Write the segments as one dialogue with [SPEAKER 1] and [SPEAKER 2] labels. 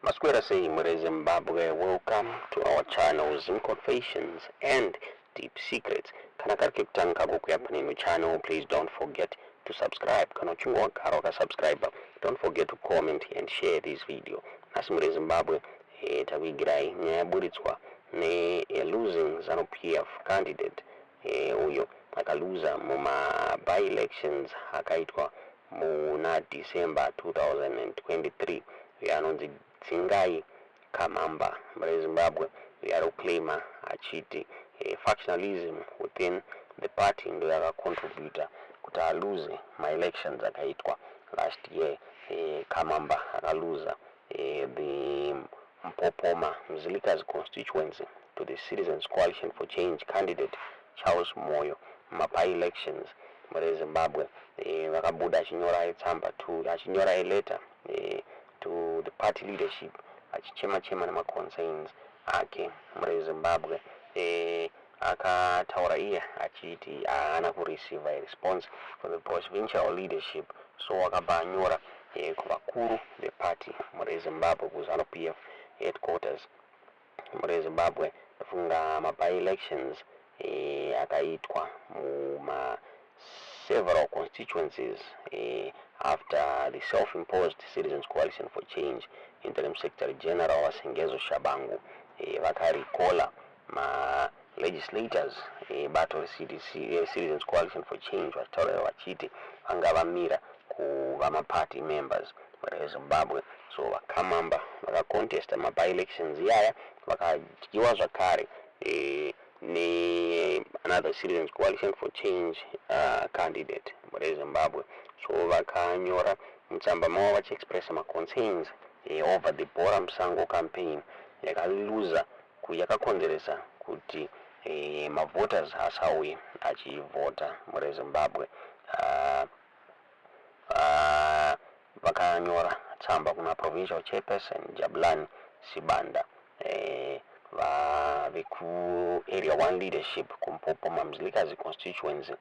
[SPEAKER 1] Masquera say Mure Zimbabwe, welcome to our channels, Confessions and Deep Secrets. Kana kariki kutanga kukuya panino channel, please don't forget to subscribe. Kana uchungwa karoka subscriber, don't forget to comment and share this video. Nasi Mure Zimbabwe, tawigirai nyabulitswa ne losing Zanu PF candidate uyo akaluza muma by-elections akaitwa muna December 2023 yanonzi Tsingai Kamamba Mure Zimbabwe yaroclaima achiti factionalism within the party ndo yakacontributor kuti aluze ma-elections akaitwa last year. Kamamba akaluza the Mpopoma Mzilika's constituency to the Citizens Coalition for Change candidate Charles Moyo by-elections. Mure Zimbabwe vakabuda achinyora itsamba achinyora a letter to the party leadership achichema nema concerns ake. Mure Zimbabwe akataura iye achiti haana kureceive a response from the provincial leadership, so akabanyora kuvakuru the party Mure Zimbabwe kuZanu PF headquarters. Mure Zimbabwe funga by-elections akaitwa muma several constituencies after the self-imposed Citizens Coalition for Change Interim Secretary General Wasengezo Shabangu vakarikola ma legislators battle Citizens Coalition for Change vachitaura vachiti vanga vamira kuva ma-party members Mure Zimbabwe, so vakamamba vakacontesta by-elections yaya vakadyiwa zvakare another Citizens Coalition for Change candidate Mure Zimbabwe, so vakanyora mutsamba mavo vachiexpressa ma-concerns over the Bora Musango campaign yakaluza yakakonzeresa kuti ma-voters asauye achivhota Mure Zimbabwe. Vakanyora tsamba kuna provincial chairperson Jabulani Sibanda veku area 1 leadership kuMpopoma Mzilikazi constituency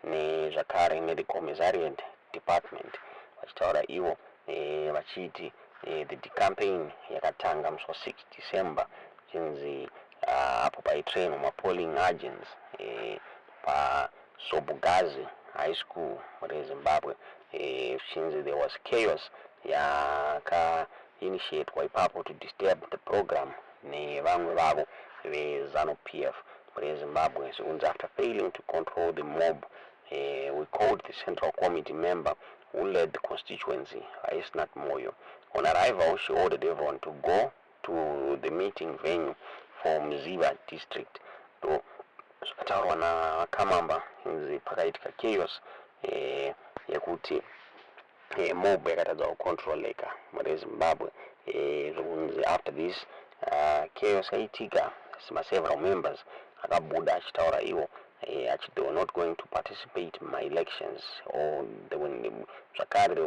[SPEAKER 1] nezvakare the commissariat department vachitaura ivo vachiti the campaign yakatanga musi 6 December chinzi apo paitrainwa ma-polling agents paSobugazi High School Mure Zimbabwe, since there was chaos yakainitiatwa ipapo to disturb the program nevamwe vavo veZanu PF Mure Zimbabwe. So after failing to control the mob, we called the central committee member who led the constituency, Aisnat Moyo. On arrival, she ordered everyone to go to the meeting venue for Mziba district. Zvakataurwa naKamamba inzi pakaitika chaos yekuti mob yakatadza kucontroleka Mure Zimbabwe. After this chaos yaitika, several members akabuda achitaura ivo achiti they were not going to participate in my elections, or they were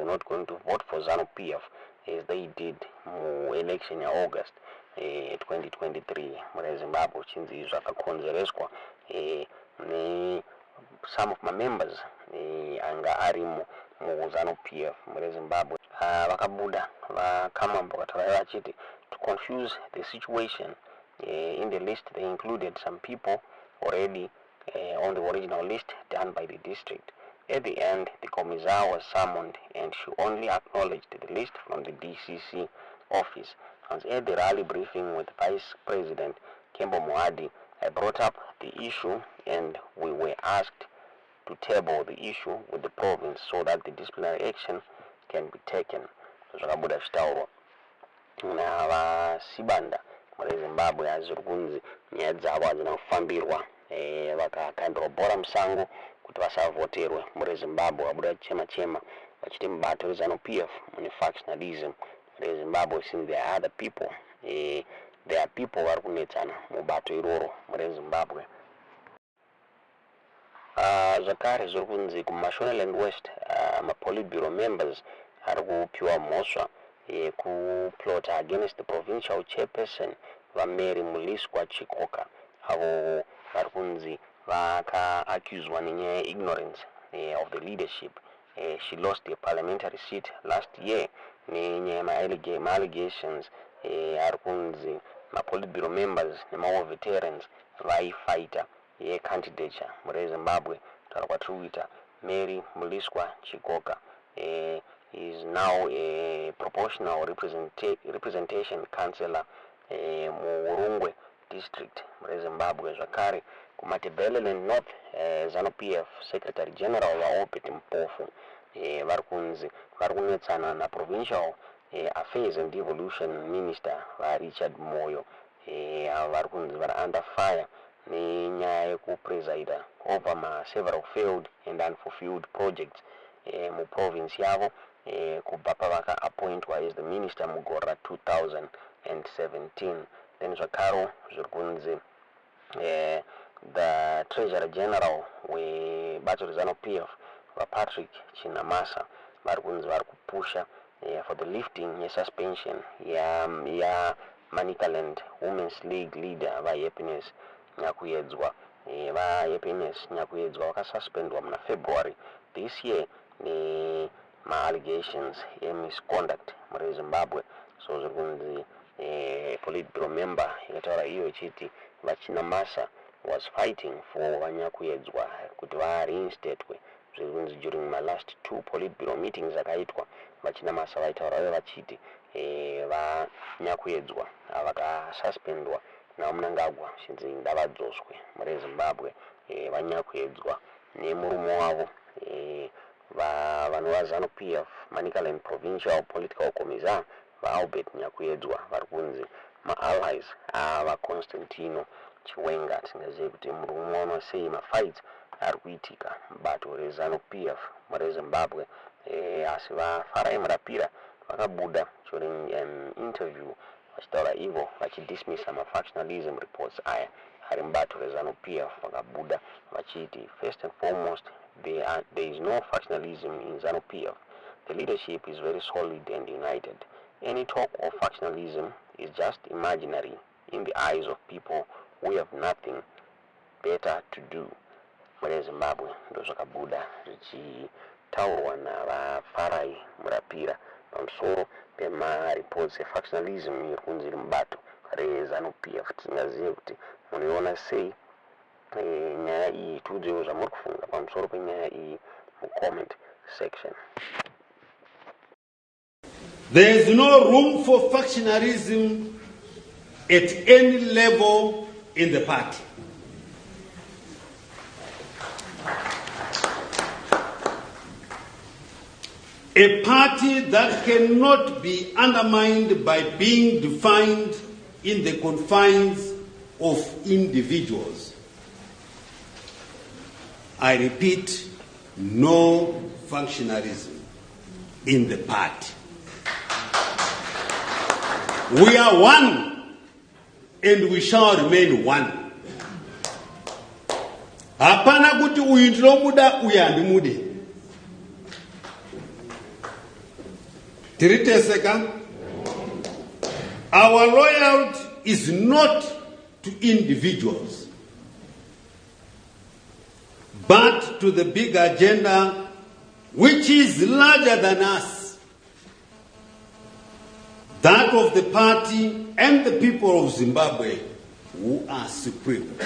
[SPEAKER 1] not going to vote for Zanu PF as they did mu election ya August 2023 Mure Zimbabwe. Chinzi zvakakonzereswa some of my members anga ari mu Zanu PF Mure Zimbabwe. Vakabuda vakamamba vakataura vachiti to confuse the situation, in the list they included some people already on the original list done by the district. At the end, the commissar was summoned and she only acknowledged the list from the DCC office. And at the rally briefing with Vice President Kembo Moadi, I brought up the issue and we were asked to table the issue with the province so that the disciplinary action can be taken. Zvakabuda zvitaurwa navasibanda Mure Zimbabwe azviri kunzi nyaya dzavo hadzina kufambirwa, vakakandwa Bora Musango kuti vasavoterwe Mure Zimbabwe. Vabuda chema vachiti mubato weZanu PF mune factionalism Mure Zimbabwe, since there are other people, there are people vari kunetsana mubato iroro Mure Zimbabwe. Zvakare zviri kunzi kuMashonaland West ma-politburo members ari kupiwa mhosva yekuplota against the provincial chairperson vaMary Muliswa Chikoka. Avo vari kunzi vakaakuzwa nenyaya ignorance of the leadership she lost the parliamentary seat last year nenyaya allegations ari kunzi mapolitburo members nemawo veterans vaifighta yecandidature muri Zimbabwe. Taura kwatiri kuita Mary Muliswa Chikoka is now a proportional representation councillor muRungwe district muri Zimbabwe. Zvakare kuMatebeleland North Zanu PF secretary general vaOpet Mpofu vari kunzi vari kunetsana naprovincial affairs and devolution minister vaRichard Moyo vari kunzi vari under fire nenyaya yekupresida over several failed and unfulfilled projects muprovince yavo kubva pavakaappointwa as the minister mugore ra2017. Then zvakaro zviri kunzi the treasurer general webato reZanu PF vaPatrick Chinamasa vari kunzi vari kupusha for the lifting yesuspension yaManicaland Women's League leader vaHappiness Nyakuyedzwa. VaHappiness Nyakuyedzwa vakasuspendwa muna February this year nema-allegations misconduct muri Zimbabwe. So zviri kunzi politburo member ikataura iyo ichiti vaChinamasa was fighting for vaNyakuyedzwa kuti vareinstatwe. Zviri kunzi during my last 2 politburo meetings akaitwa vaChinamasa vaitaura vachiti vaNyakuyedzwa vakasuspendwa naMnangagwa chinzi ngavadzoswe muri Zimbabwe. vaNyakuyedzwa nemurume wavo vanhu vaZanu PF Manicaland Provincial Political Commissar vaAlbert Nyakuyedzwa vari kunzi ma-allies avaConstantino Chiwenga. Tingazive kuti murume uno sei mafights ari kuitika mubato reZanu PF muri Zimbabwe. Asi vaFarai Murapira vakabuda during an interview vachitaura ivo vachidismissa mafactionalism reports aya ari mubato reZanu PF. Vakabuda vachiti first and foremost there is no factionalism in ZANU PF. The leadership is very solid and united. Any talk of factionalism is just imaginary in the eyes of people who have nothing better to do. Muri Zimbabwe ndo zvakabuda zvichitaurwa navaFarai Murapira pamusoro pemareports efactionalism iri kunzi iri mubato reZANU PF. Tingazive kuti munoiona sei nyaya iyi. Tiudzewo zvamuri kufunga pamusoro penyaya iyi mucomment section.
[SPEAKER 2] There is no room for factionalism at any level in the party. A party that cannot be undermined by being defined in the confines of individuals. I repeat, no factionalism in the party. We are one and we shall remain one. Hapana kuti uyu ndinomuda uyu handimude. Tiriteseka. Our loyalty is not to individuals, but to the big agenda which is larger than us, that of the party and the people of Zimbabwe who are supreme.